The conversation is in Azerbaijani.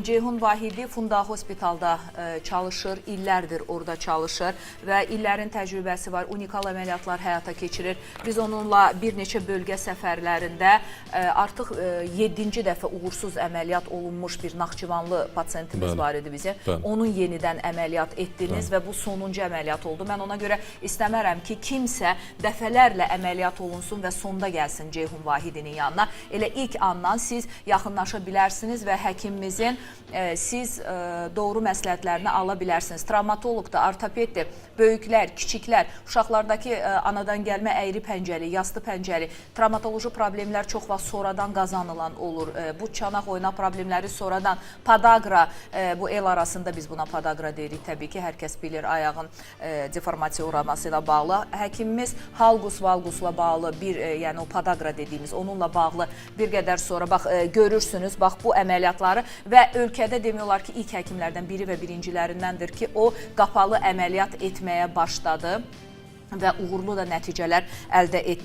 Ceyhun Vahidi Funda Hospitalda çalışır, illərdir orada çalışır və illərin təcrübəsi var, unikal əməliyyatlar həyata keçirir. Biz onunla bir neçə bölgə səfərlərində artıq 7-ci dəfə uğursuz əməliyyat olunmuş bir Naxçıvanlı pasiyentimiz var idi bizim. Onun yenidən əməliyyat etdiniz və bu sonuncu əməliyyat oldu. Mən ona görə istəmərəm ki, kimsə dəfələrlə əməliyyat olunsun və sonda gəlsin Ceyhun Vahidinin yanına. Elə ilk andan siz yaxınlaşa bilərsiniz və həkimimizin siz doğru məsləhətlərini ala bilərsiniz. Travmatoloqda, ortopeddə, böyüklər, kiçiklər, uşaqlardakı anadan gəlmə əyri pəncəli, yastı pəncəli, travmatoloji problemlər çox vaxt sonradan qazanılan olur. Bu çanaq oyna problemləri sonradan, padagra, bu el arasında biz buna padagra deyirik təbii ki, hər kəs bilir ayağın deformasiya uğraması ilə bağlı. Həkimimiz halqus valqusla bağlı bir, yəni o padagra dediyimiz, onunla bağlı bir qədər sonra bax görürsünüz, bax bu əməliyyatları və ölkədə demək olar ki, ilk həkimlərdən biri və birincilərindəndir ki, o qapalı əməliyyat etməyə başladı və uğurlu da nəticələr əldə etdi.